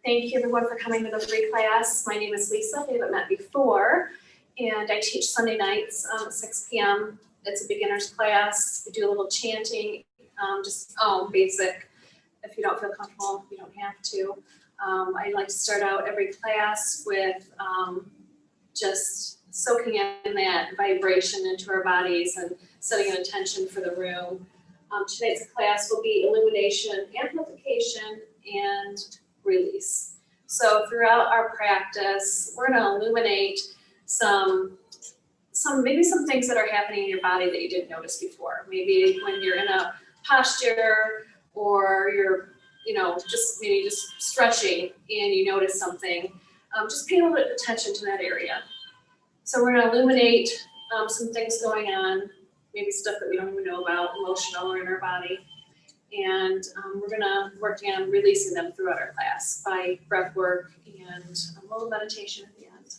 Thank you everyone for coming to the free class. My name is Lisa, if you haven't met before, and I teach Sunday nights at 6 p.m. It's a beginner's class. We do a little chanting, just basic. If you don't feel comfortable, you don't have to. I like to start out every class with just soaking in that vibration into our bodies and setting an intention for the room. Tonight's class will be illumination, amplification, and release. So throughout our practice, we're going to illuminate maybe some things that are happening in your body that you didn't notice before. Maybe when you're in a posture or you're, just stretching and you notice something. Just pay a little bit of attention to that area. So we're going to illuminate some things going on, maybe stuff that we don't even know about, emotional or in our body. And we're going to work on releasing them throughout our class by breath work and a little meditation at the end.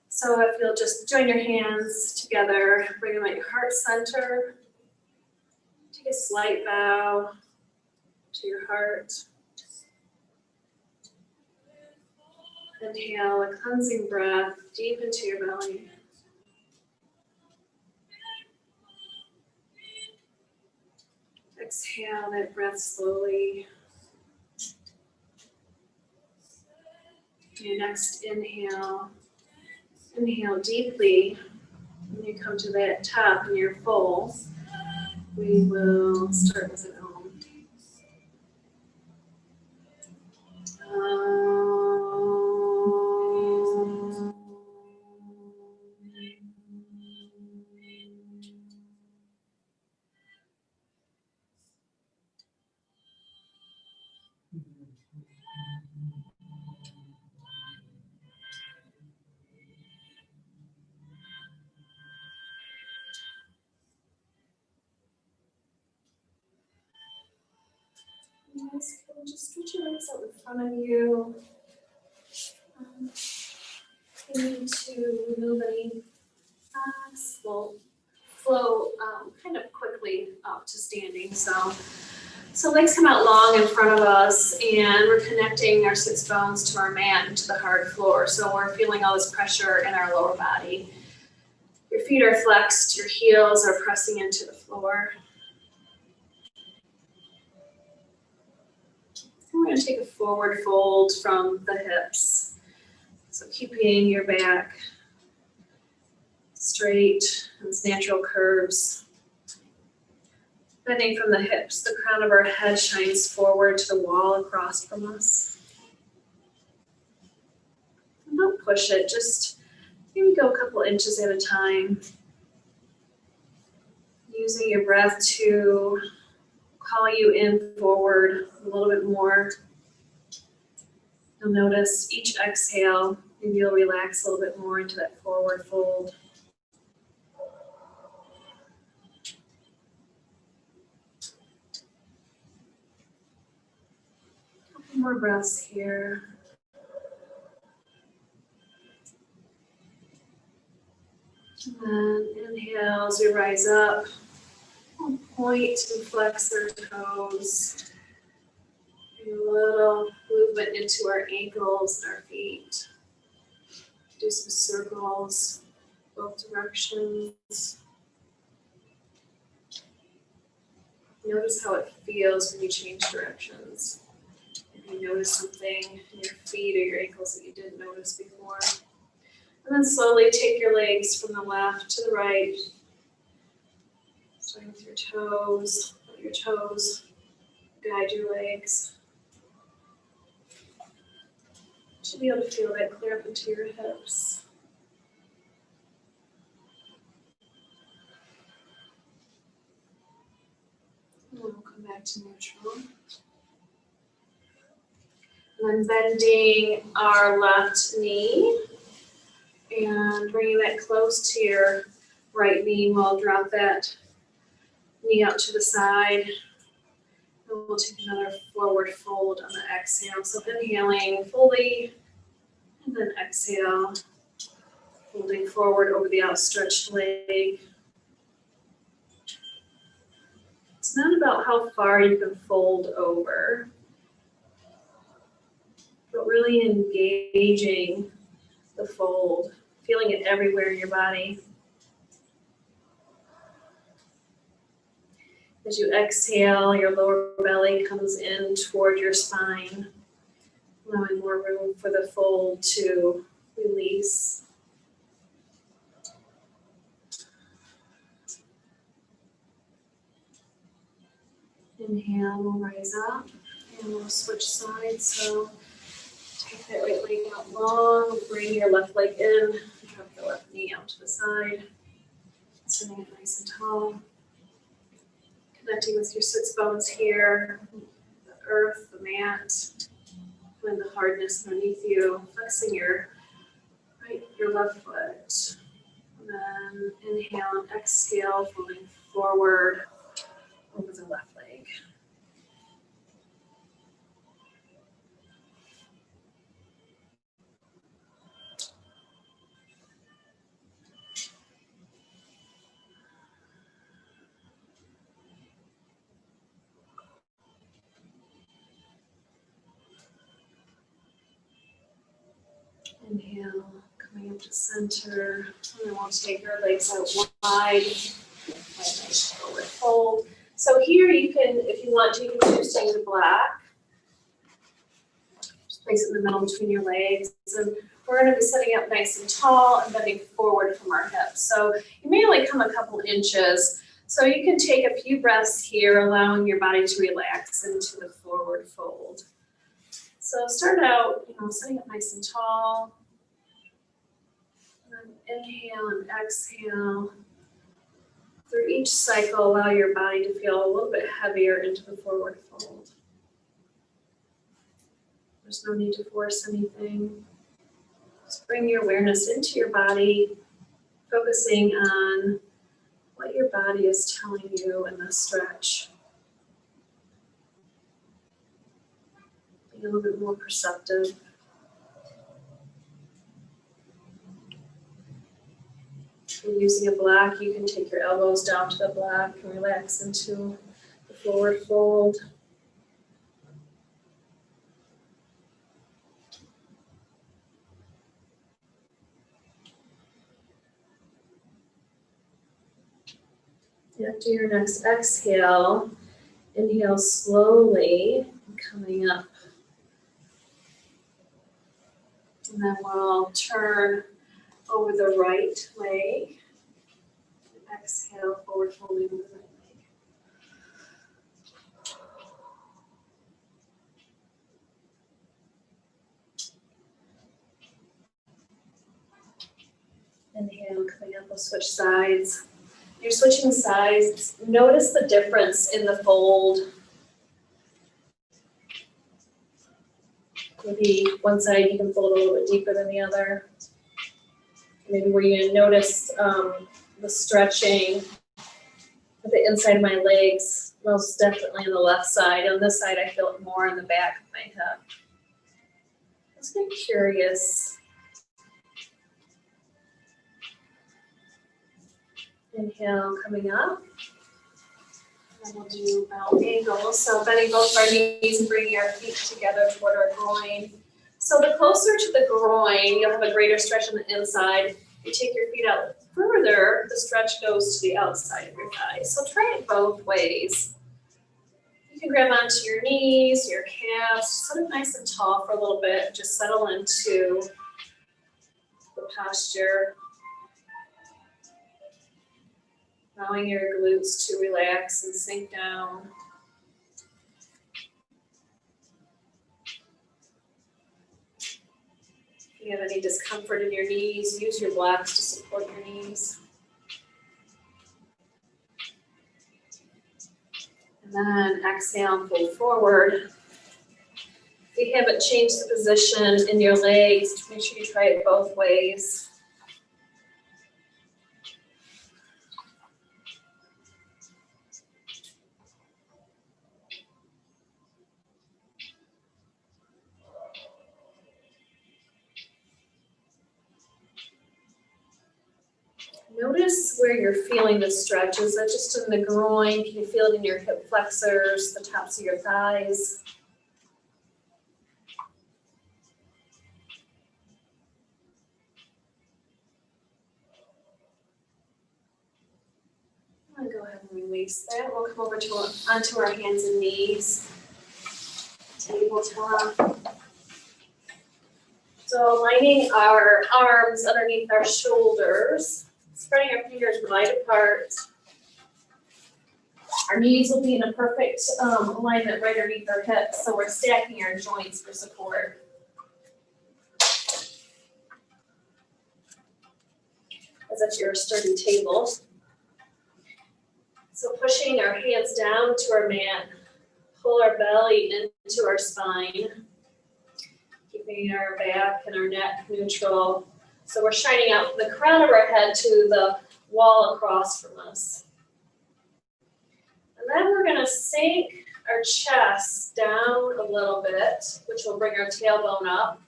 So if you'll just join your hands together, bring them at your heart center. Take a slight bow to your heart. Inhale a cleansing breath deep into your belly. Exhale that breath slowly. Your next inhale deeply. When you come to that top and you're full, we will start with an Om. Nice. Just stretch your legs out in front of you. You need to move any flow kind of quickly up to standing. So legs come out long in front of us, and we're connecting our sits bones to our mat and to the hard floor. So we're feeling all this pressure in our lower body. Your feet are flexed, your heels are pressing into the floor. We're going to take a forward fold from the hips. So keeping your back straight, its natural curves. Bending from the hips, the crown of our head shines forward to the wall across from us. And don't push it, just maybe go a couple inches at a time. Using your breath to call you in forward a little bit more. You'll notice each exhale, maybe you'll relax a little bit more into that forward fold. A couple more breaths here. And then inhale as we rise up. We'll point and flex our toes. A little movement into our ankles and our feet. Do some circles, both directions. Notice how it feels when you change directions. If you notice something in your feet or your ankles that you didn't notice before. And then slowly take your legs from the left to the right. Starting with your toes, let your toes guide your legs. You should be able to feel that clear up into your hips. And then we'll come back to neutral. And then bending our left knee and bringing that close to your right knee. We'll drop that knee out to the side. And we'll take another forward fold on the exhale. So inhaling fully, and then exhale, folding forward over the outstretched leg. It's not about how far you can fold over. but really engaging the fold, feeling it everywhere in your body. As you exhale, your lower belly comes in toward your spine, allowing more room for the fold to release. Inhale, we'll rise up and we'll switch sides. So take that right leg out long, bring your left leg in, drop the left knee out to the side, sitting it nice and tall. Connecting with your sits bones here, the earth, the mat, and the hardness underneath you, flexing your left foot. And then inhale and exhale, folding forward over the left leg. Inhale, coming up to center, and then we'll take our legs out wide, nice forward fold. So here you can, if you want to, you can choose to use black. Just place it in the middle between your legs. And we're going to be sitting up nice and tall and bending forward from our hips. So you may only come a couple inches. So you can take a few breaths here, allowing your body to relax into the forward fold. So start out, sitting up nice and tall. And then inhale and exhale. Through each cycle, allow your body to feel a little bit heavier into the forward fold. There's no need to force anything. Just bring your awareness into your body, focusing on what your body is telling you in the stretch. Being a little bit more perceptive. If you're using a block, you can take your elbows down to the block and relax into the forward fold. After your next exhale, inhale slowly, coming up. And then we'll turn over the right leg. Exhale, forward folding with the right leg. Inhale, coming up, we'll switch sides. You're switching sides. Notice the difference in the fold. Maybe one side you can fold a little bit deeper than the other. Maybe where you notice the stretching of the inside of my legs, most definitely on the left side. On this side, I feel it more on the back of my hip. Just get curious. Inhale, coming up. And we'll do bow angle. So bending both our knees and bringing our feet together toward our groin. So the closer to the groin, you'll have a greater stretch on the inside. You take your feet out further, the stretch goes to the outside of your thighs. So try it both ways. You can grab onto your knees, your calves, sit up nice and tall for a little bit. Just settle into the posture. Allowing your glutes to relax and sink down. If you have any discomfort in your knees, use your blocks to support your knees. And then exhale and fold forward. If you haven't changed the position in your legs, make sure you try it both ways. Notice where you're feeling the stretch. Is that just in the groin? Can you feel it in your hip flexors, the tops of your thighs? And go ahead and release that. We'll come over onto our hands and knees. Tabletop. So lining our arms underneath our shoulders, spreading our fingers wide apart. Our knees will be in a perfect alignment right underneath our hips, so we're stacking our joints for support. As if you're a sturdy table. So pushing our hands down to our mat, pull our belly into our spine, keeping our back and our neck neutral. So we're shining out from the crown of our head to the wall across from us. And then we're gonna sink our chest down a little bit, which will bring our tailbone up.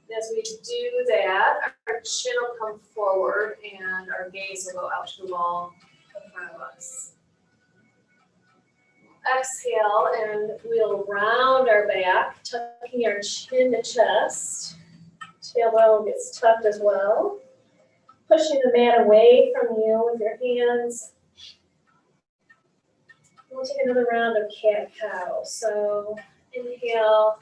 And as we do that, our chin will come forward and our gaze will go out to the wall in front of us. Exhale, and we'll round our back, tucking our chin to chest. Tailbone gets tucked as well. Pushing the mat away from you with your hands. We'll take another round of cat-cow. So inhale,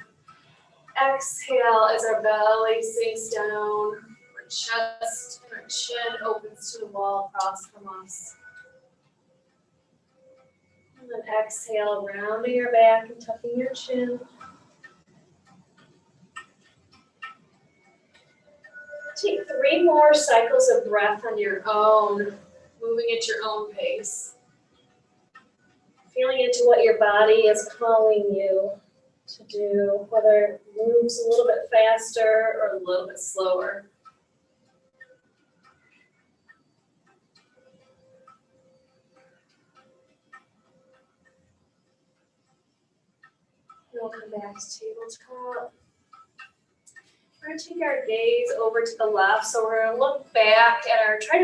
exhale as our belly sinks down, our chest and our chin opens to the wall across from us. And then exhale, rounding your back and tucking your chin. Take 3 more cycles of breath on your own, moving at your own pace. Feeling into what your body is calling you to do, whether it moves a little bit faster or a little bit slower. We'll come back to tabletop. We're going to take our gaze over to the left. So we're going to look back at our, try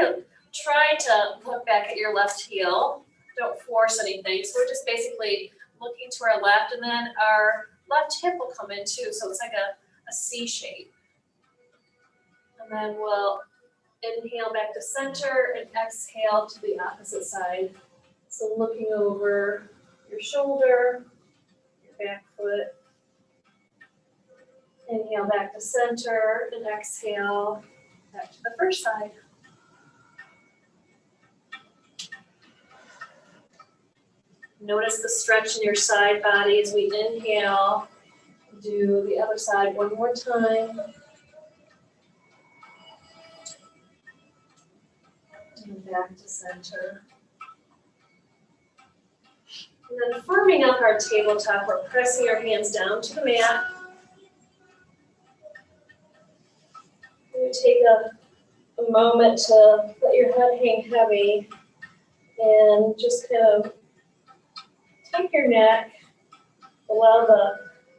to look back at your left heel. Don't force anything. So we're just basically looking to our left, and then our left hip will come in too. So it's like a C shape. And then we'll inhale back to center and exhale to the opposite side. So looking over your shoulder, back foot. Inhale back to center and exhale back to the first side. Notice the stretch in your side body as we inhale. Do the other side one more time. And back to center. And then firming up our tabletop, we're pressing our hands down to the mat. You take a moment to let your head hang heavy and just kind of tuck your neck. Allow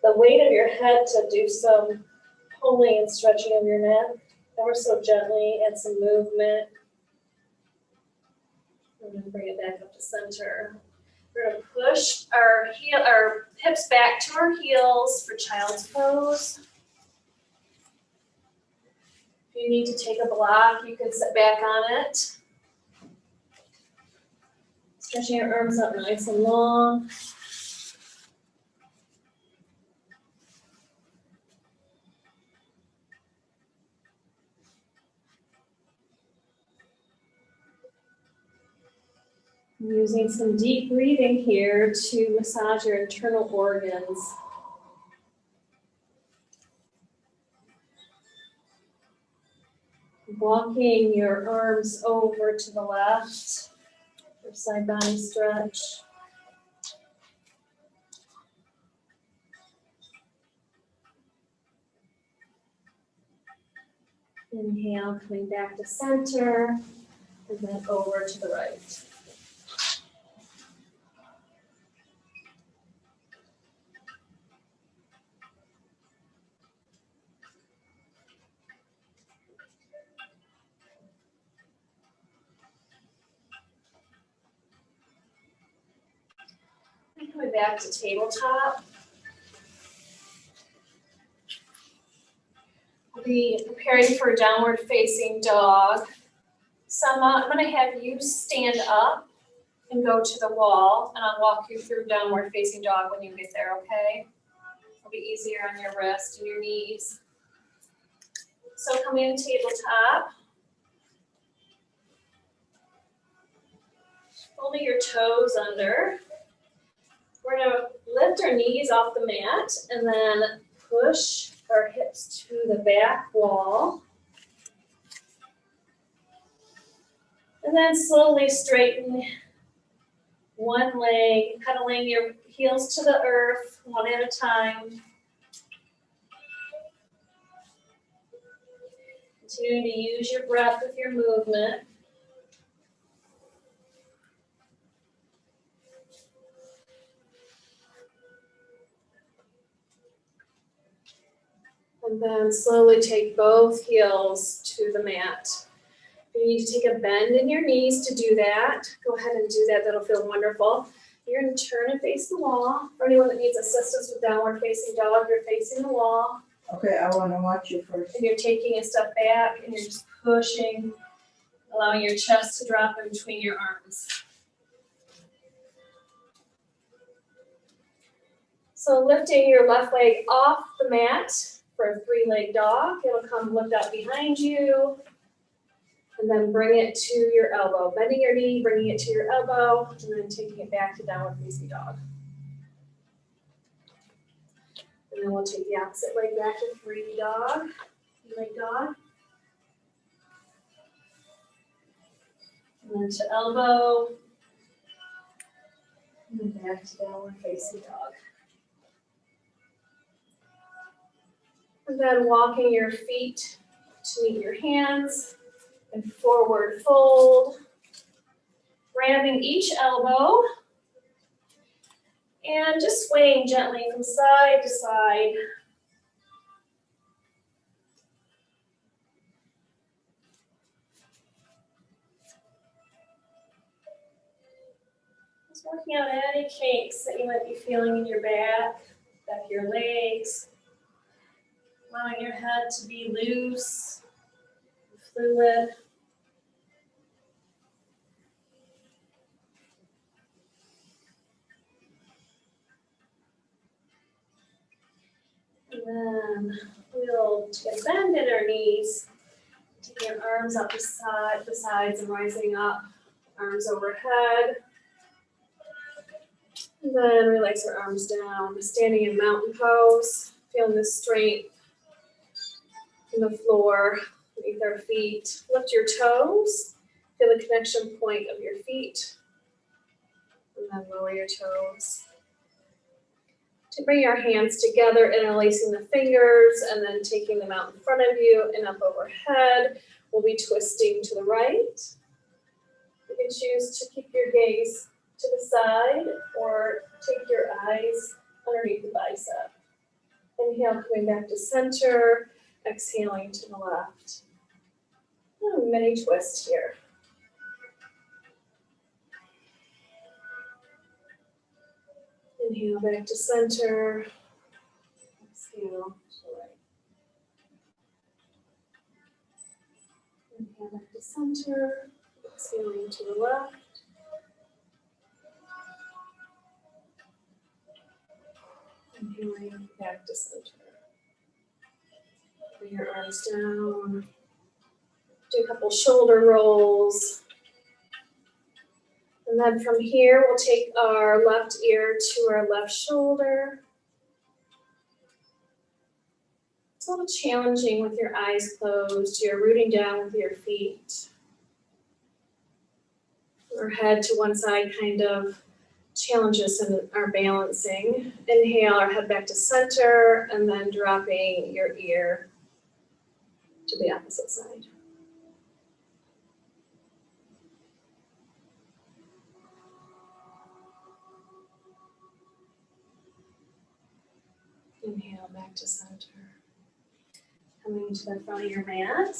the weight of your head to do some pulling and stretching of your neck ever so gently, add some movement. And then bring it back up to center. We're going to push our hips back to our heels for child's pose. If you need to take a block, you can sit back on it. Stretching your arms out nice and long. Using some deep breathing here to massage your internal organs. Walking your arms over to the left for side body stretch. Inhale, coming back to center, and then over to the right. Coming back to tabletop. We'll be preparing for downward facing dog. So I'm going to have you stand up and go to the wall, and I'll walk you through downward facing dog when you get there, okay? It'll be easier on your wrist and your knees. So coming to tabletop. Folding your toes under. We're gonna lift our knees off the mat and then push our hips to the back wall. And then slowly straighten one leg, cuddling your heels to the earth, one at a time. Continuing to use your breath with your movement. And then slowly take both heels to the mat. You need to take a bend in your knees to do that. Go ahead and do that. That'll feel wonderful. You're going to turn and face the wall. For anyone that needs assistance with downward facing dog, you're facing the wall. Okay, I want to watch you first. And you're taking a step back and you're just pushing, allowing your chest to drop in between your arms. So lifting your left leg off the mat for a three-leg dog. It'll come lift out behind you. And then bring it to your elbow. Bending your knee, bringing it to your elbow, and then taking it back to downward facing dog. And then we'll take the opposite leg back to three-leg dog. And then to elbow. And then back to downward facing dog. And then walking your feet to meet your hands. And forward fold, grabbing each elbow, and just swaying gently from side to side. Just working out any kinks that you might be feeling in your back of your legs, allowing your head to be loose, fluid. And then we'll take a bend in our knees, taking our arms up the sides and rising up, arms overhead. And then relax our arms down, standing in mountain pose, feeling the strength in the floor beneath our feet. Lift your toes, feel the connection point of your feet, and then lower your toes. To bring our hands together, interlacing the fingers, and then taking them out in front of you and up overhead. We'll be twisting to the right. You can choose to keep your gaze to the side or take your eyes underneath the bicep. Inhale, coming back to center, exhaling to the left. A mini twist here. Inhale back to center. Exhale to the right. Inhale back to center. Exhaling to the left. Inhaling back to center. Bring your arms down. Do a couple shoulder rolls. And then from here, we'll take our left ear to our left shoulder. It's a little challenging with your eyes closed. You're rooting down with your feet. Our head to one side kind of challenges in our balancing. Inhale, our head back to center, and then dropping your ear to the opposite side. Inhale back to center. Coming to the front of your mat.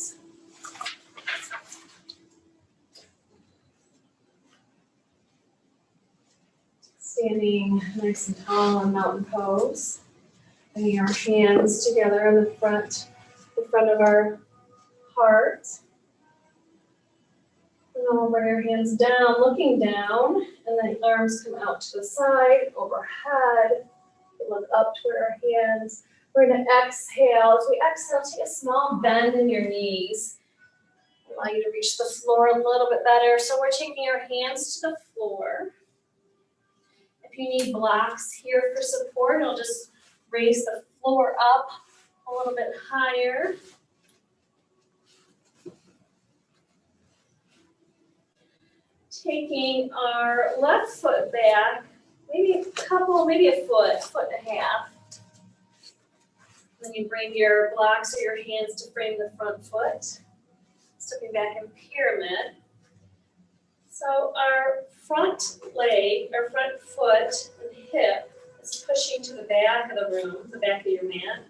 Standing nice and tall in mountain pose. Bringing our hands together in the front of our heart. And then we'll bring our hands down, looking down, and then arms come out to the side, overhead. Look up toward our hands. We're gonna exhale. As we exhale, take a small bend in your knees. Allow you to reach the floor a little bit better. So we're taking our hands to the floor. If you need blocks here for support, I'll just raise the floor up a little bit higher. Taking our left foot back, maybe a foot and a half. Then you bring your blocks or your hands to frame the front foot. Stepping back in pyramid. So our front leg, our front foot and hip is pushing to the back of the room, the back of your mat.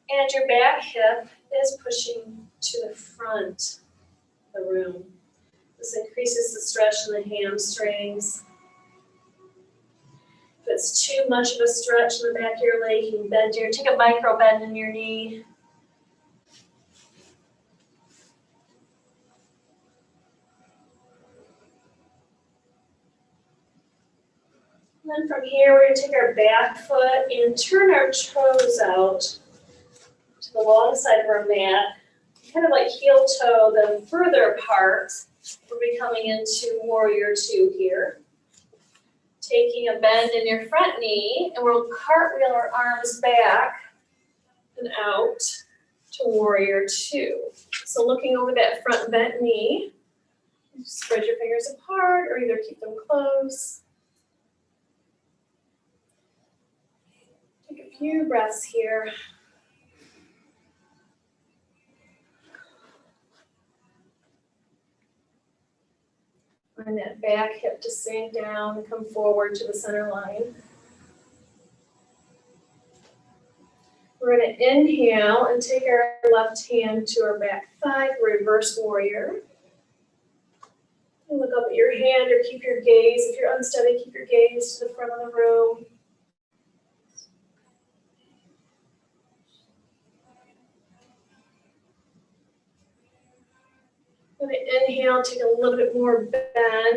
And your back hip is pushing to the front of the room. This increases the stretch in the hamstrings. If it's too much of a stretch in the back of your leg, you can take a micro bend in your knee. And then from here, we're going to take our back foot and turn our toes out to the long side of our mat, kind of like heel toe, then further apart. We'll be coming into warrior two here. Taking a bend in your front knee, and we'll cartwheel our arms back and out to warrior two. So looking over that front bent knee, spread your fingers apart or either keep them close. Take a few breaths here. Find that back hip to sink down and come forward to the center line. We're going to inhale and take our left hand to our back thigh, reverse warrior. And look up at your hand or keep your gaze. If you're unsteady, keep your gaze to the front of the room. I'm going to inhale, take a little bit more bend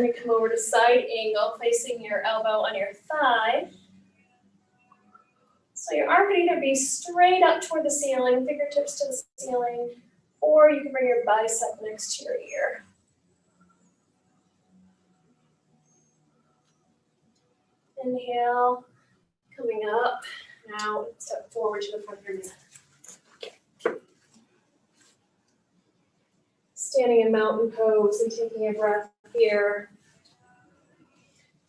and come over to side angle, placing your elbow on your thigh. So your arm can either be straight up toward the ceiling, fingertips to the ceiling, or you can bring your bicep next to your ear. Inhale, coming up. Now step forward to the front of your mat. Standing in mountain pose and taking a breath here.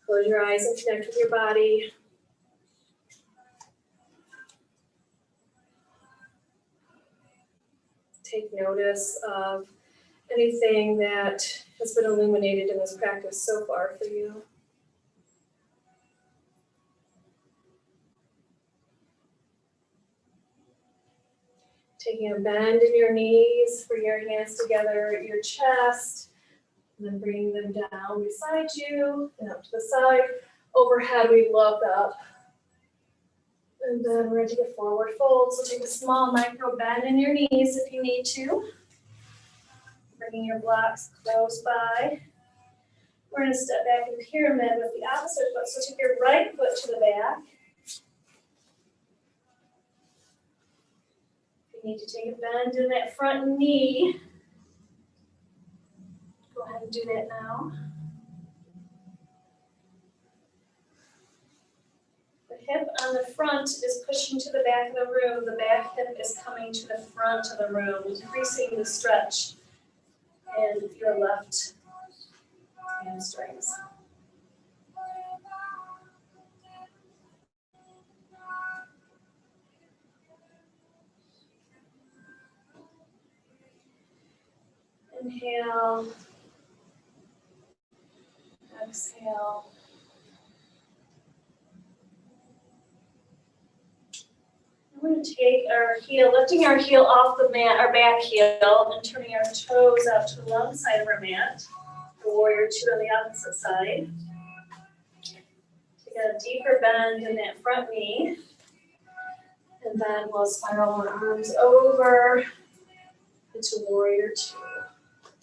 Close your eyes and connect with your body. Take notice of anything that has been illuminated in this practice so far for you. Taking a bend in your knees, bring your hands together at your chest, and then bringing them down beside you and up to the side. Overhead, we look up. And then we're going to take a forward fold. So take a small micro bend in your knees if you need to. Bringing your blocks close by. We're going to step back in pyramid with the opposite foot. So take your right foot to the back. If you need to take a bend in that front knee, go ahead and do that now. The hip on the front is pushing to the back of the room. The back hip is coming to the front of the room, increasing the stretch in your left hamstrings. Inhale, exhale. We're going to take our heel, lifting our heel off the mat, our back heel, and turning our toes out to the long side of our mat. Warrior two on the opposite side. Take a deeper bend in that front knee. And then we'll spiral our arms over into warrior two,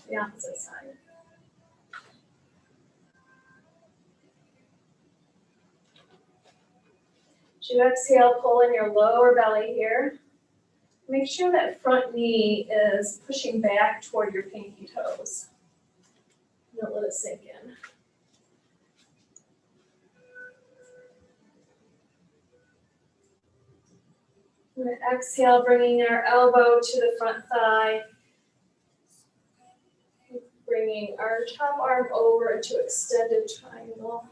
the opposite side. you exhale, pull in your lower belly here. Make sure that front knee is pushing back toward your pinky toes. Don't let it sink in. We're going to exhale, bringing our elbow to the front thigh. Bringing our top arm over into extended triangle.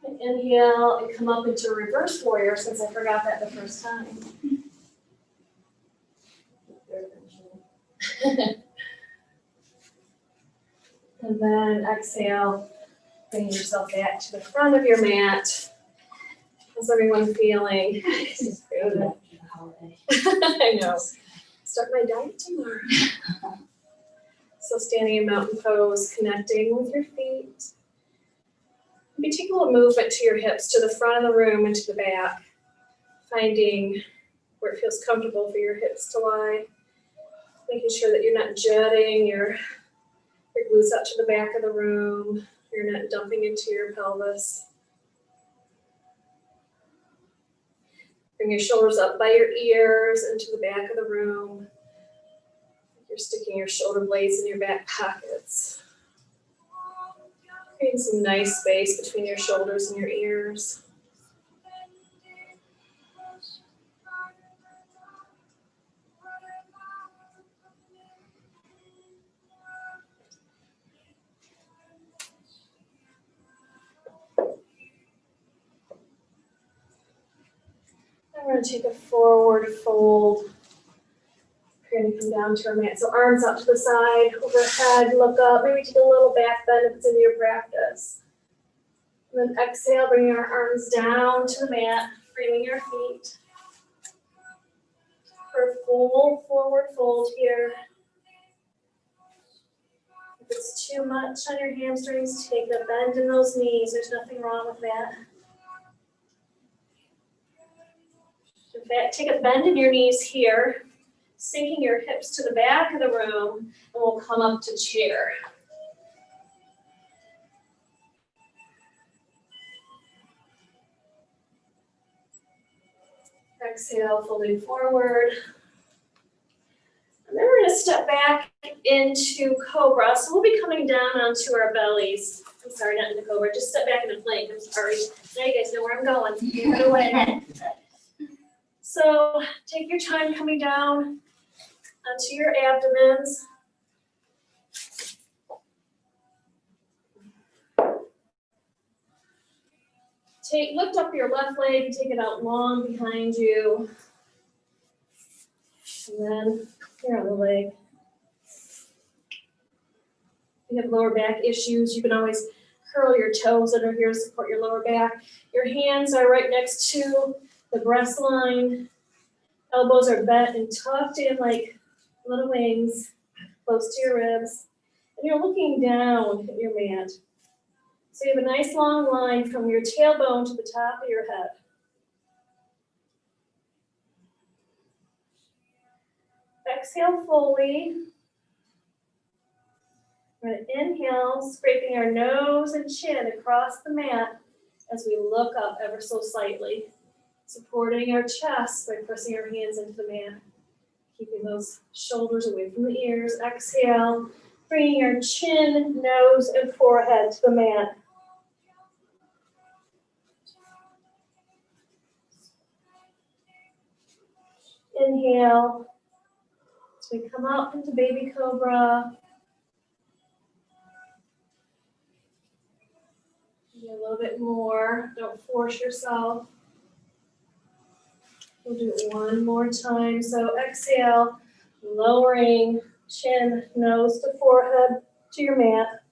And inhale and come up into reverse warrior since I forgot that the first time. And then exhale, bring yourself back to the front of your mat. How's everyone feeling? I know. Start my diet tomorrow. So standing in mountain pose, connecting with your feet. Maybe take a little movement to your hips, to the front of the room and to the back. Finding where it feels comfortable for your hips to lie. Making sure that you're not jutting your glutes out to the back of the room. You're not dumping into your pelvis. Bring your shoulders up by your ears into the back of the room. You're sticking your shoulder blades in your back pockets. Creating some nice space between your shoulders and your ears. We're going to take a forward fold. We're going to come down to our mat. So arms out to the side, overhead, look up. Maybe take a little back bend if it's in your practice. And then exhale, bring your arms down to the mat, framing your feet. For a full forward fold here. If it's too much on your hamstrings, take a bend in those knees. There's nothing wrong with that. In fact, take a bend in your knees here, sinking your hips to the back of the room, and we'll come up to chair. Exhale, folding forward. And then we're going to step back into Cobra. So we'll be coming down onto our bellies. I'm sorry, not into Cobra. Just step back into plank. I'm sorry. Now you guys know where I'm going. Give it away. So take your time coming down onto your abdomens. Lift up your left leg, take it out long behind you. And then here on the leg. If you have lower back issues, you can always curl your toes under here to support your lower back. Your hands are right next to the breast line. Elbows are bent and tucked in like little wings, close to your ribs. And you're looking down at your mat. So you have a nice long line from your tailbone to the top of your head. Exhale fully. We're going to inhale, scraping our nose and chin across the mat as we look up ever so slightly, supporting our chest by pressing our hands into the mat, keeping those shoulders away from the ears. Exhale, bringing our chin, nose, and forehead to the mat. Inhale, as we come up into baby cobra. Maybe a little bit more, don't force yourself. We'll do it one more time. So exhale, lowering chin, nose to forehead to your mat.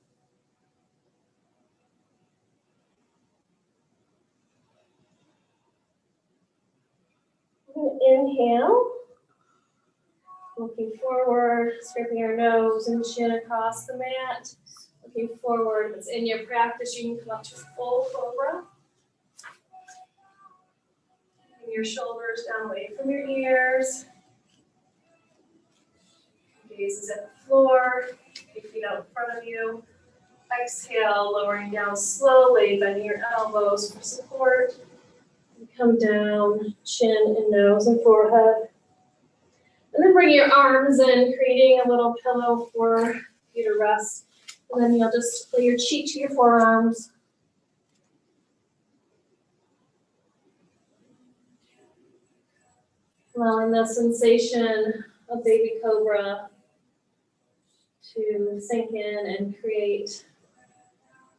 Inhale, looking forward, scraping our nose and chin across the mat. Looking forward. If it's in your practice, you can come up to full cobra. Bring your shoulders down away from your ears. Gaze is at the floor, your feet out in front of you. Exhale, lowering down slowly, bending your elbows for support. And come down, chin and nose and forehead. And then bring your arms in, creating a little pillow for you to rest. And then you'll just lay your cheek to your forearms. Allowing the sensation of baby cobra to sink in and create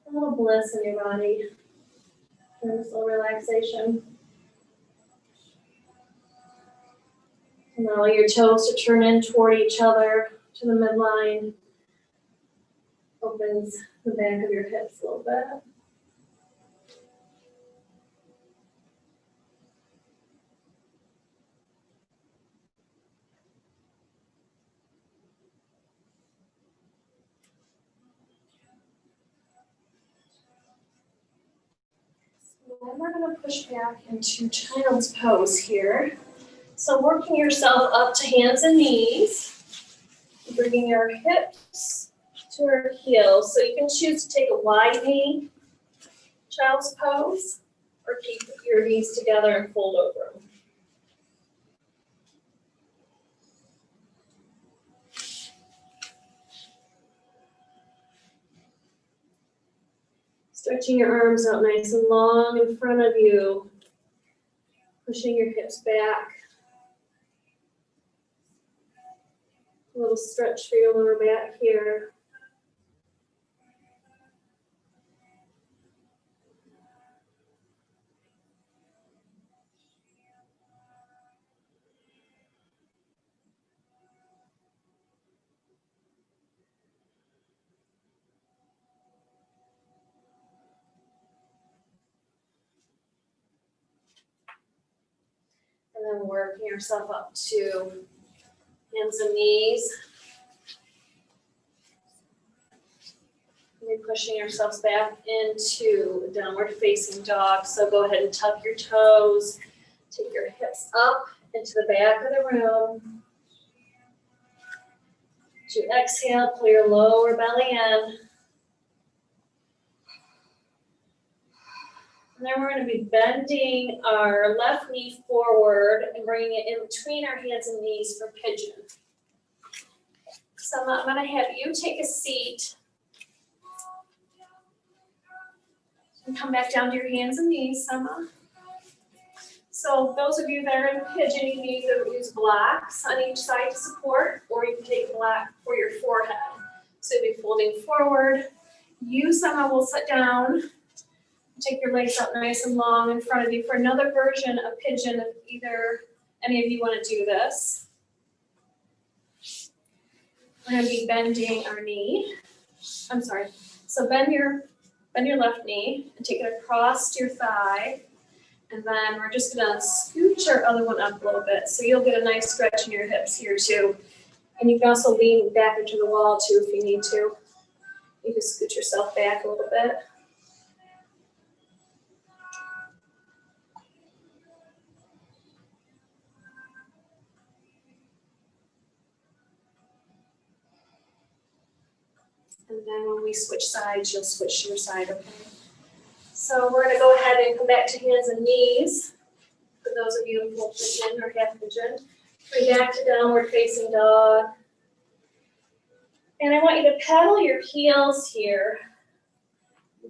a little bliss in your body. And this little relaxation. Allow your toes to turn in toward each other to the midline. Opens the back of your hips a little bit. Then we're going to push back into child's pose here. So working yourself up to hands and knees, bringing your hips to your heels. So you can choose to take a wide knee, child's pose, or keep your knees together and fold over them. Stretching your arms out nice and long in front of you, pushing your hips back. A little stretch for your lower back here. And then working yourself up to hands and knees. You're pushing yourselves back into downward facing dog. So go ahead and tuck your toes. Take your hips up into the back of the room. As you exhale, pull your lower belly in. And then we're going to be bending our left knee forward and bringing it in between our hands and knees for pigeon. So I'm going to have you take a seat and come back down to your hands and knees, Sama. So those of you that are in pigeon, you can either use blocks on each side to support, or you can take a block for your forehead. So you'll be folding forward. You, Sama, will sit down. Take your legs up nice and long in front of you for another version of pigeon if either any of you want to do this. We're going to be bending our knee. So bend your left knee and take it across your thigh. And then we're just going to scooch our other one up a little bit. So you'll get a nice stretch in your hips here too. And you can also lean back into the wall too if you need to. You can scoot yourself back a little bit. And then when we switch sides, you'll switch to your side, okay? So we're going to go ahead and come back to hands and knees. For those of you in full pigeon or half pigeon. Bring back to downward facing dog. And I want you to pedal your heels here.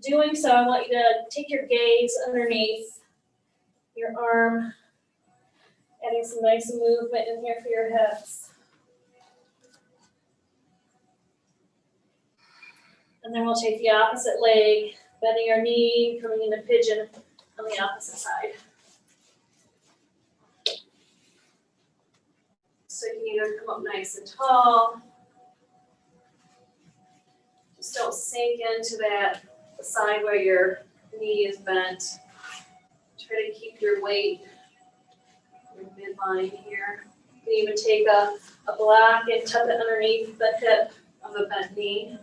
Doing so, I want you to take your gaze underneath your arm. Adding some nice movement in here for your hips. And then we'll take the opposite leg, bending our knee, coming into pigeon on the opposite side. So you can either come up nice and tall. Just don't sink into the side where your knee is bent. Try to keep your weight in midline here. You can even take a block and tuck it underneath the hip of the bent knee.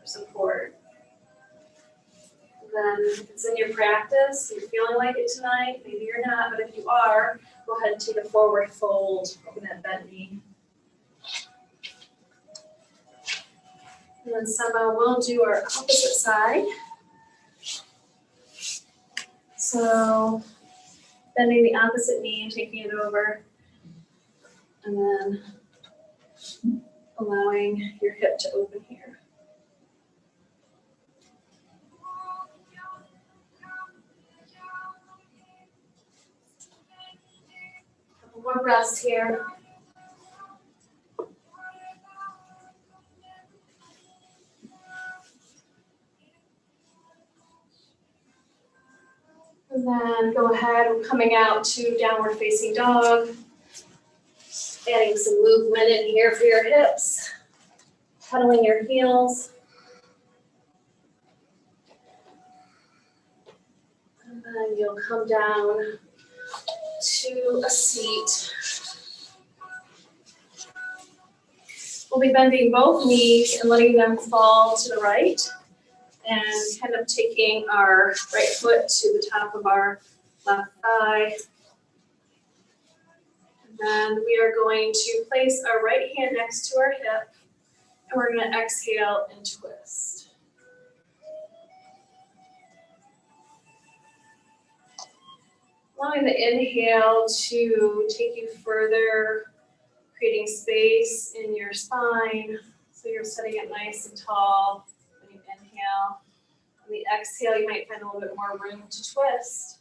Support. Then if it's in your practice, you're feeling like it tonight, maybe you're not, but if you are, go ahead and take a forward fold over that bent knee. And then somehow we'll do our opposite side. So bending the opposite knee and taking it over. And then allowing your hip to open here. Couple more breaths here. And then go ahead, we're coming out to downward facing dog. Adding some movement in here for your hips. Cuddling your heels. And then you'll come down to a seat. We'll be bending both knees and letting them fall to the right. And kind of taking our right foot to the top of our left thigh. And then we are going to place our right hand next to our hip. And we're going to exhale and twist. Allowing the inhale to take you further, creating space in your spine. So you're sitting it nice and tall when you inhale. On the exhale, you might find a little bit more room to twist.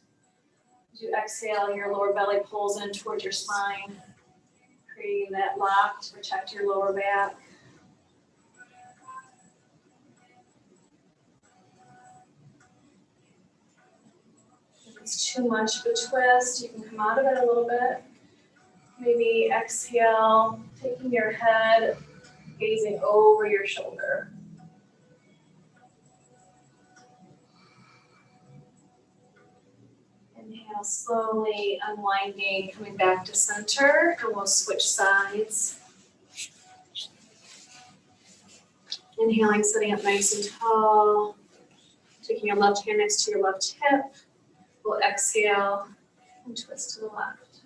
As you exhale, your lower belly pulls in towards your spine, creating that lock to protect your lower back. If it's too much of a twist, you can come out of it a little bit. Maybe exhale, taking your head, gazing over your shoulder. Inhale, slowly unwinding, coming back to center, and we'll switch sides. Inhaling, sitting up nice and tall. Taking your left hand next to your left hip. We'll exhale and twist to the left.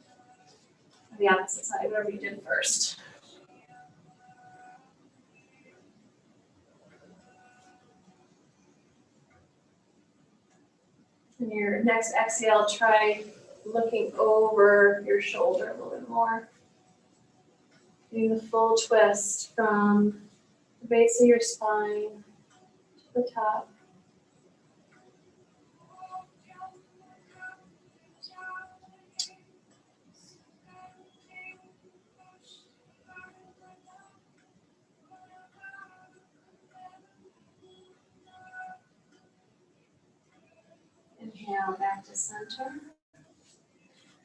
The opposite side, whatever you did first. And your next exhale, try looking over your shoulder a little bit more. Doing the full twist from the base of your spine to the top. Inhale, back to center.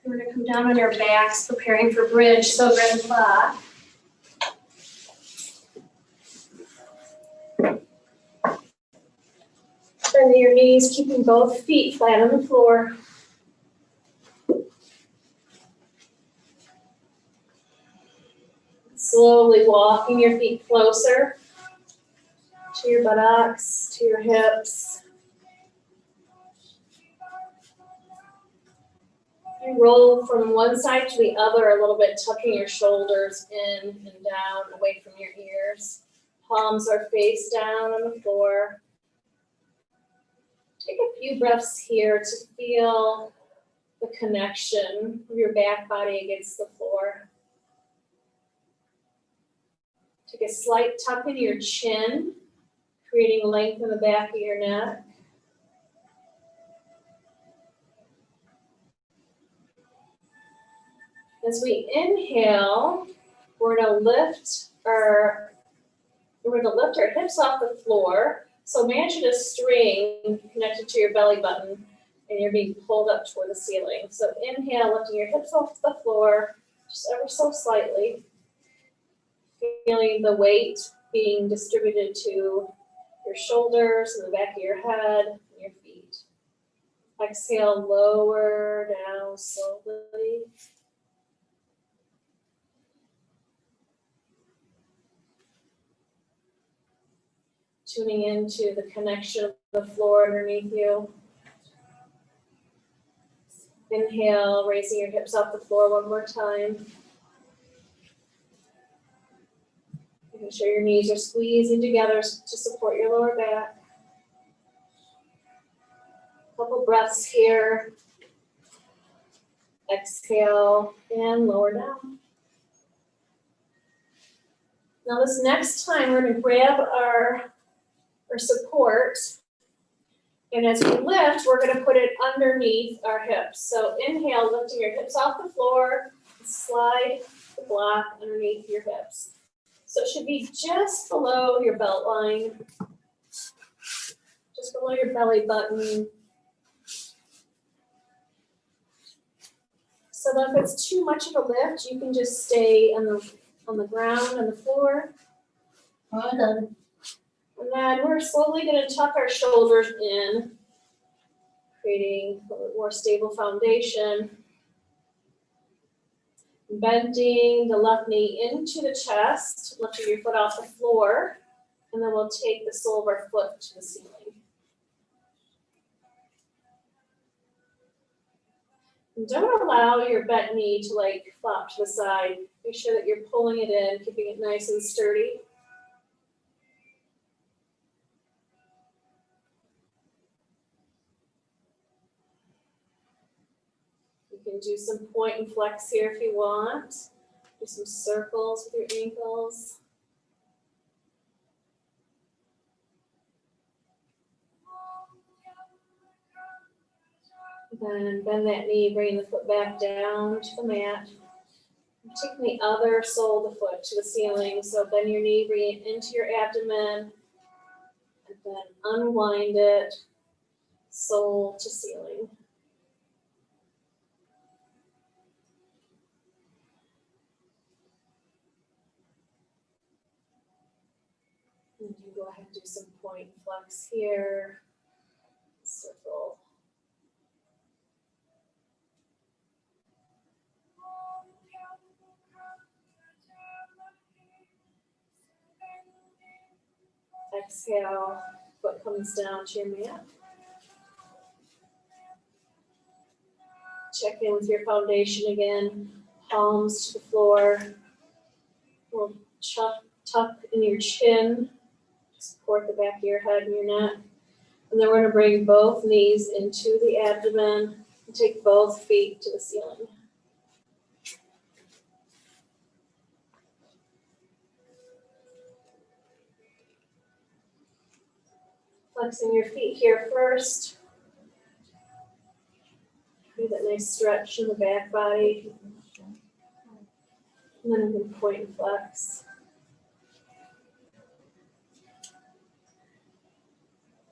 We're going to come down on your backs, preparing for bridge, so grand flat. Bend your knees, keeping both feet flat on the floor. Slowly walking your feet closer to your buttocks, to your hips. You roll from one side to the other a little bit, tucking your shoulders in and down, away from your ears. Palms are face down on the floor. Take a few breaths here to feel the connection of your back body against the floor. Take a slight tuck in your chin, creating length in the back of your neck. As we inhale, we're going to lift our hips off the floor. So imagine a string connected to your belly button and you're being pulled up toward the ceiling. So inhale, lifting your hips off the floor, just ever so slightly. Feeling the weight being distributed to your shoulders and the back of your head and your feet. Exhale, lower down slowly. Tuning into the connection of the floor underneath you. Inhale, raising your hips off the floor one more time. Making sure your knees are squeezing together to support your lower back. Couple breaths here. Exhale and lower down. Now this next time, we're going to grab our support, and as we lift, we're going to put it underneath our hips. So inhale, lifting your hips off the floor, slide the block underneath your hips. So it should be just below your belt line, just below your belly button. So that if it's too much of a lift, you can just stay on the ground, on the floor. And then we're slowly going to tuck our shoulders in, creating a little more stable foundation. Bending the left knee into the chest, lifting your foot off the floor, and then we'll take the sole of our foot to the ceiling. And don't allow your bent knee to like flop to the side. Make sure that you're pulling it in, keeping it nice and sturdy. You can do some point and flex here if you want. Do some circles with your ankles. Then bend that knee, bring the foot back down to the mat. Take the other sole of the foot to the ceiling. So bend your knee, bring it into your abdomen, and then unwind it, sole to ceiling. And you go ahead and do some point flex here, circle. Exhale, foot comes down to your mat. Check in with your foundation again, palms to the floor. We'll tuck in your chin, support the back of your head and your neck. And then we're going to bring both knees into the abdomen and take both feet to the ceiling. Flexing your feet here first. Do that nice stretch in the back body. And then we can point and flex.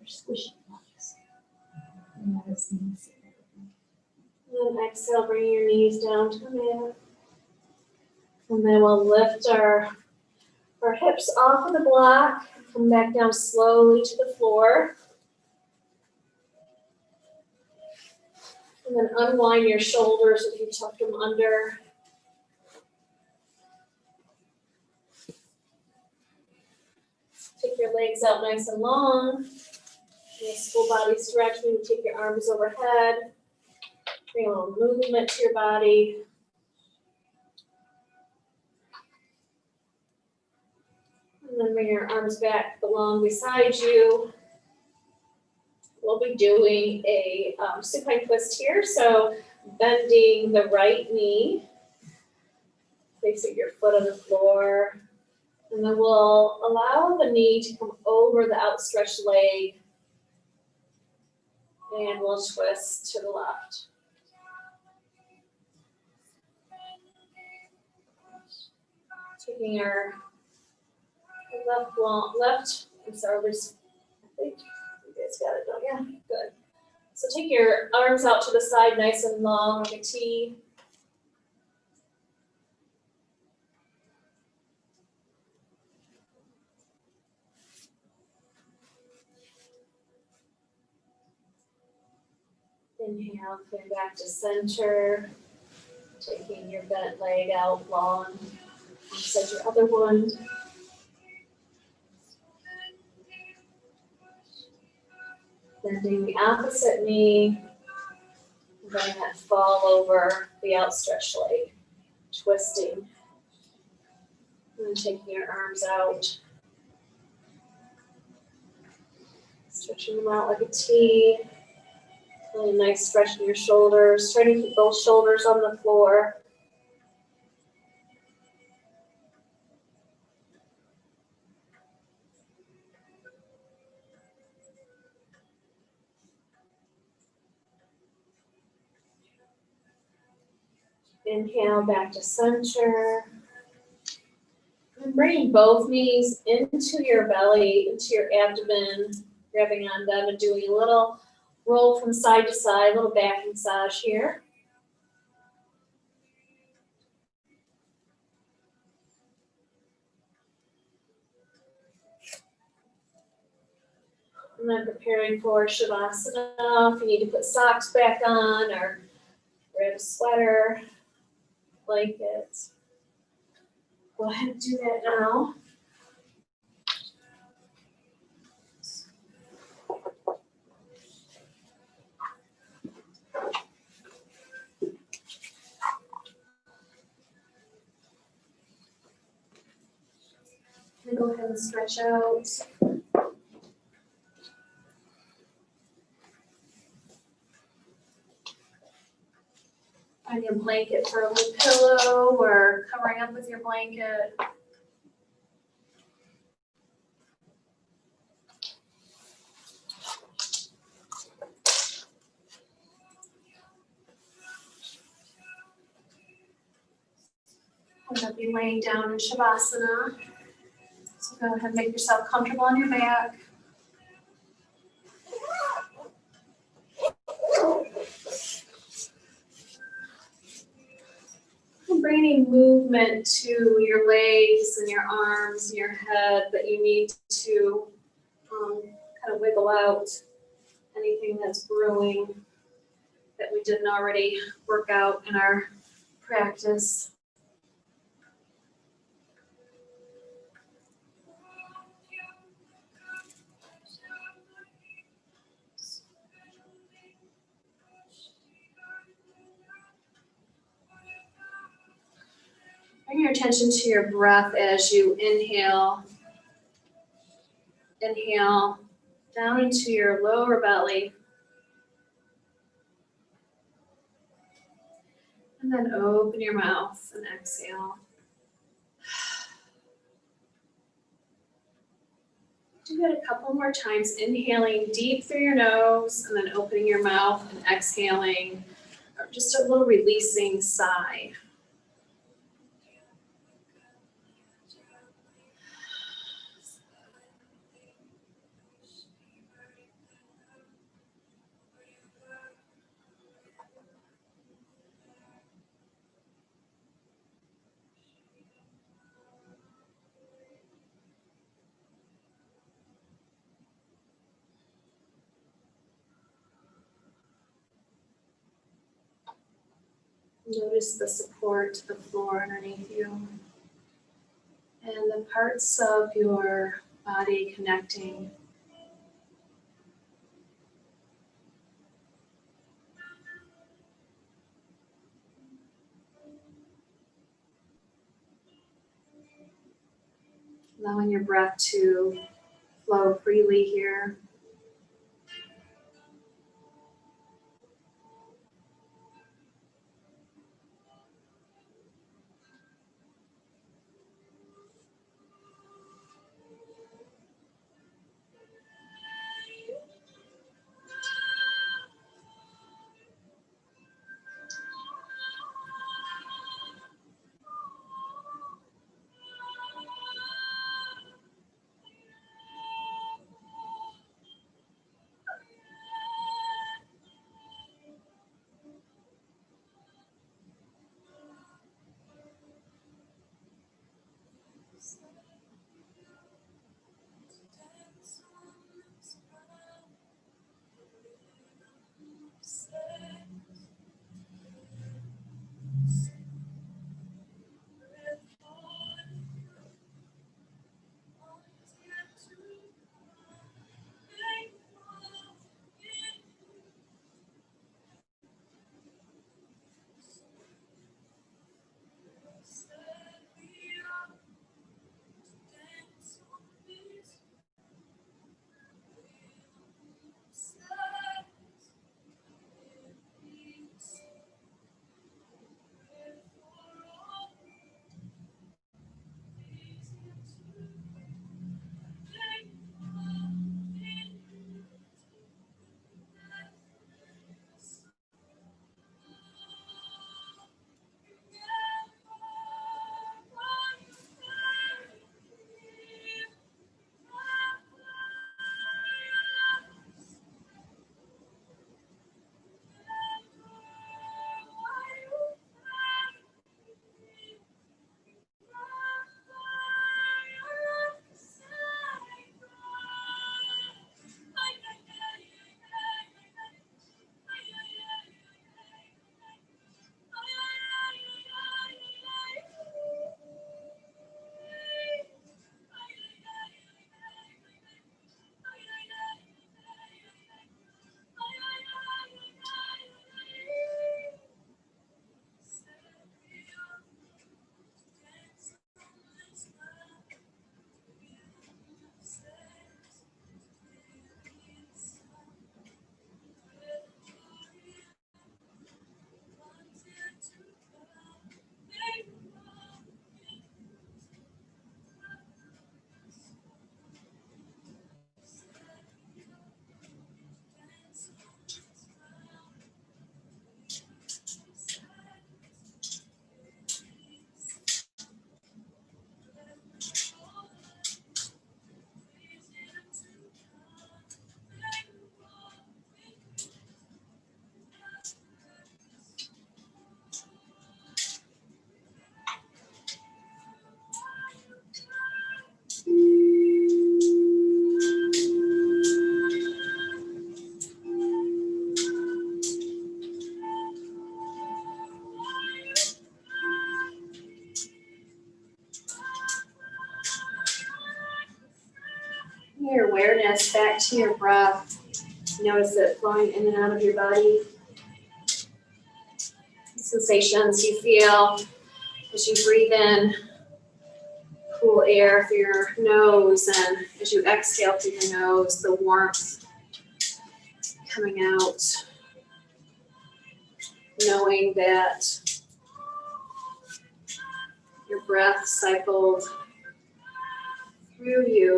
Squishy blocks. And then exhale, bring your knees down to the mat. And then we'll lift our hips off of the block. Come back down slowly to the floor. And then unwind your shoulders if you tuck them under. Take your legs out nice and long. Nice full body stretch. Maybe take your arms overhead. Bring a little movement to your body. And then bring your arms back along beside you. We'll be doing a supine twist here. So bending the right knee, placing your foot on the floor. And then we'll allow the knee to come over the outstretched leg. And we'll twist to the left. Taking our I'm sorry, I think you guys got it, don't you? Good. So take your arms out to the side nice and long like a T. Inhale, come back to center. Taking your bent leg out long. Set your other one. Bending the opposite knee. Letting that fall over the outstretched leg. Twisting. And then taking your arms out. Stretching them out like a T. Really nice stretch in your shoulders. Try to keep those shoulders on the floor. Inhale back to center. And bringing both knees into your belly, into your abdomen, grabbing on them and doing a little roll from side to side, a little back massage here. And then preparing for Shavasana. If you need to put socks back on or grab a sweater, blanket, go ahead and do that now. And go ahead and stretch out. Find your blanket for a little pillow or covering up with your blanket. I'm going to be laying down in Shavasana. So go ahead and make yourself comfortable on your back. And bring any movement to your legs and your arms and your head that you need to kind of wiggle out anything that's brewing that we didn't already work out in our practice. Bring your attention to your breath as you inhale. Inhale down into your lower belly. And then open your mouth and exhale. Do that a couple more times, inhaling deep through your nose and then opening your mouth and exhaling, or just a little releasing sigh. Notice the support, the floor underneath you, and the parts of your body connecting. Allowing your breath to flow freely here. awareness back to your breath. Notice it flowing in and out of your body. Sensations you feel as you breathe in cool air through your nose, and as you exhale through your nose, the warmth coming out. Knowing that your breath cycled through you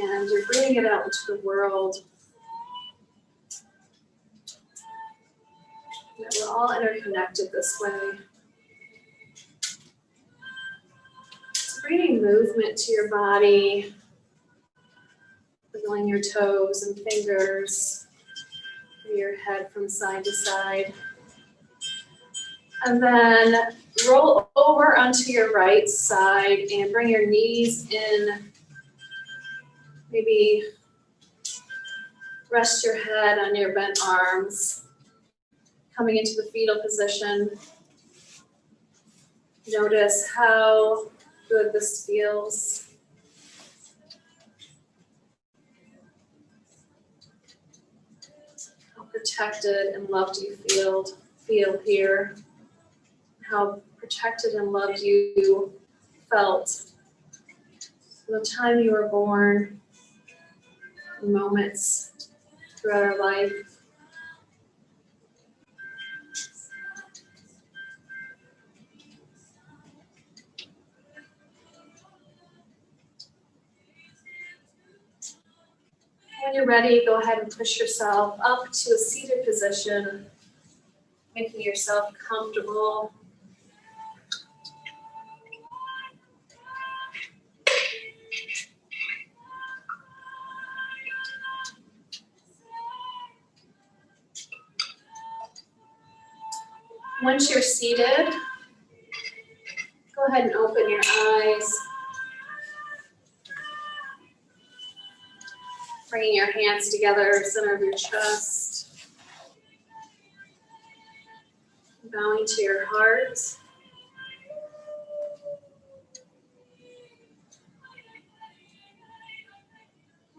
and you're bringing it out into the world. That we're all interconnected this way. So bringing movement to your body, wiggling your toes and fingers, your head from side to side. And then roll over onto your right side and bring your knees in. Maybe rest your head on your bent arms. Coming into the fetal position. Notice how good this feels. How protected and loved you feel here. How protected and loved you felt from the time you were born, moments throughout our life. When you're ready, go ahead and push yourself up to a seated position, making yourself comfortable. Once you're seated, go ahead and open your eyes. Bringing your hands together, center of your chest. Bowing to your heart.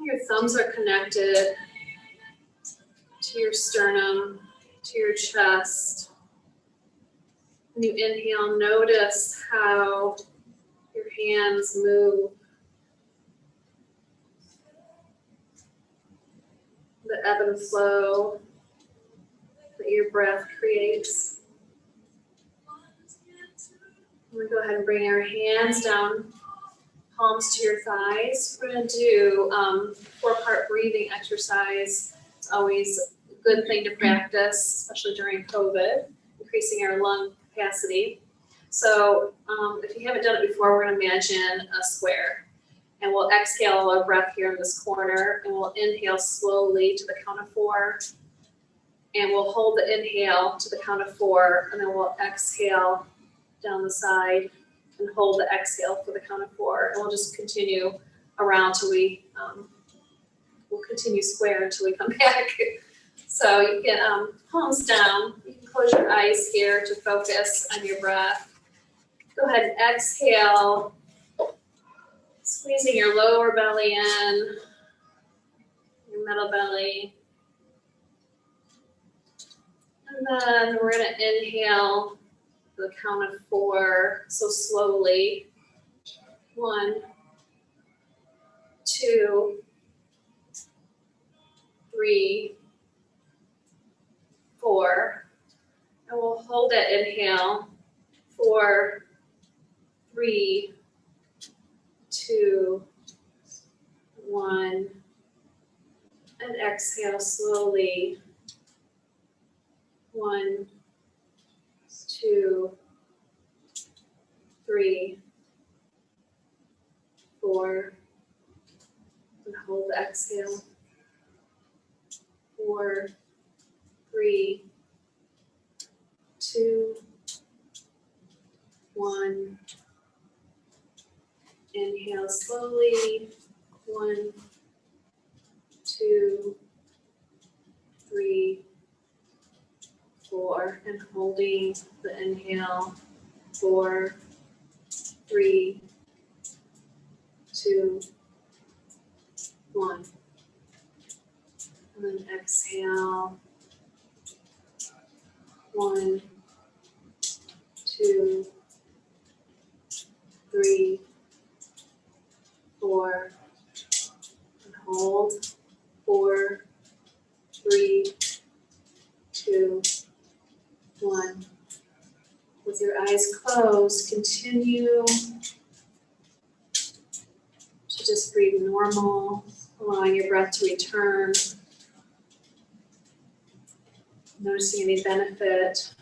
Your thumbs are connected to your sternum, to your chest. When you inhale, notice how your hands move. The ebb and flow that your breath creates. We're going to go ahead and bring our hands down, palms to your thighs. We're going to do 4-part breathing exercise. It's always a good thing to practice, especially during COVID, increasing our lung capacity. So if you haven't done it before, we're going to imagine a square. And we'll exhale our breath here in this corner, and we'll inhale slowly to the count of 4. And we'll hold the inhale to the count of 4, and then we'll exhale down the side and hold the exhale for the count of 4. And we'll just continue around till we'll continue square until we come back. So you can palms down. You can close your eyes here to focus on your breath. Go ahead and exhale. Squeezing your lower belly in, your middle belly. And then we're going to inhale the count of 4, so slowly. 1, 2, 3, 4. And we'll hold that inhale. 4, 3, 2, 1, and exhale slowly. 1, 2, 3, 4, and hold the exhale. 4, 3, 2, 1. Inhale slowly. 1, 2, 3, 4, and holding the inhale. 4, 3, 2, 1. And then exhale. 1, 2, 3, 4. And hold. 4, 3, 2, 1. With your eyes closed, continue to just breathe normal, allowing your breath to return. Noticing any benefit.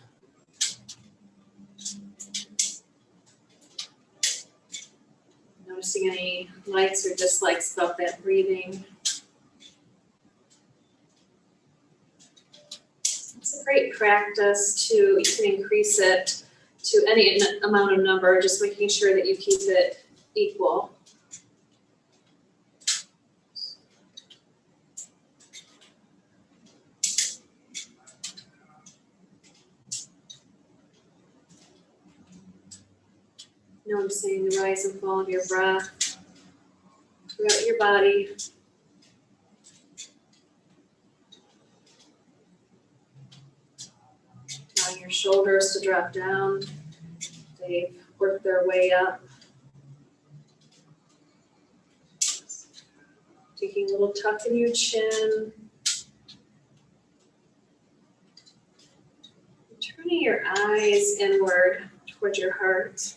Noticing any likes or dislikes about that breathing. It's a great practice to, you can increase it to any amount of number, just making sure that you keep it equal. Noticing the rise and fall of your breath throughout your body. Allowing your shoulders to drop down. They've worked their way up. Taking a little tuck in your chin. Turning your eyes inward towards your heart.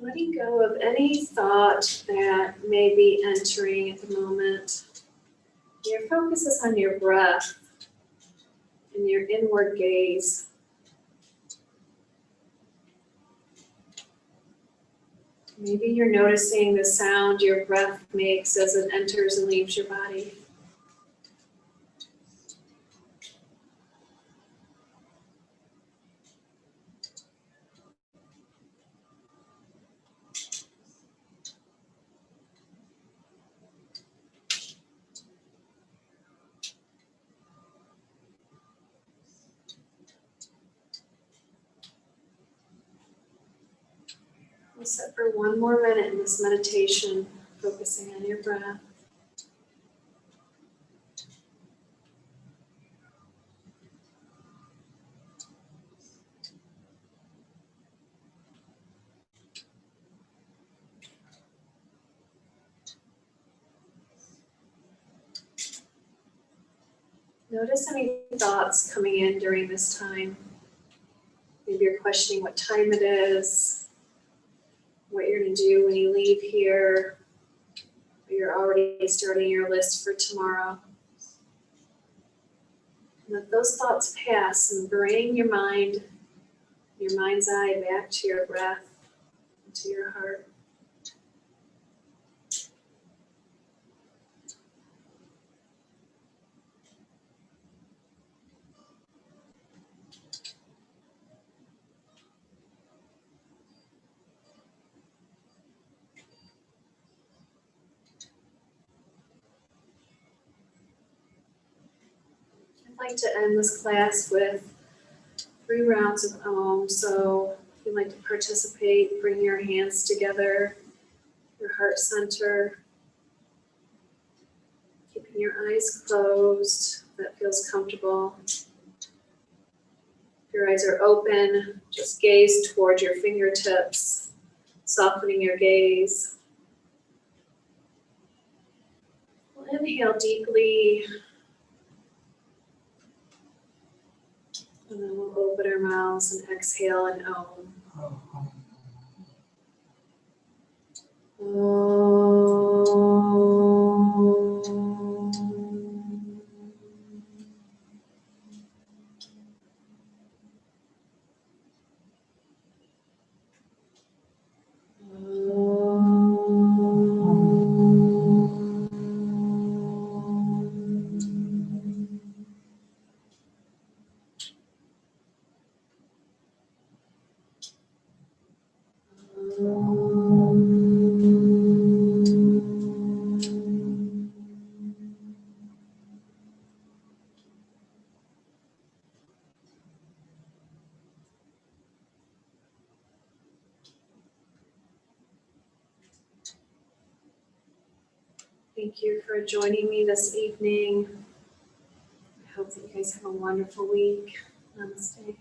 Letting go of any thought that may be entering at the moment. Your focus is on your breath and your inward gaze. Maybe you're noticing the sound your breath makes as it enters and leaves your body. We'll sit for one more minute in this meditation, focusing on your breath. Notice any thoughts coming in during this time. Maybe you're questioning what time it is, what you're going to do when you leave here. Or you're already starting your list for tomorrow. Let those thoughts pass and bring your mind, your mind's eye back to your breath, to your heart. I'd like to end this class with 3 rounds of Om. So if you'd like to participate, bring your hands together, your heart center, keeping your eyes closed. If that feels comfortable. If your eyes are open, just gaze toward your fingertips, softening your gaze. We'll inhale deeply. And then we'll open our mouths and exhale and Om. Thank you for joining me this evening. I hope that you guys have a wonderful week. Namaste.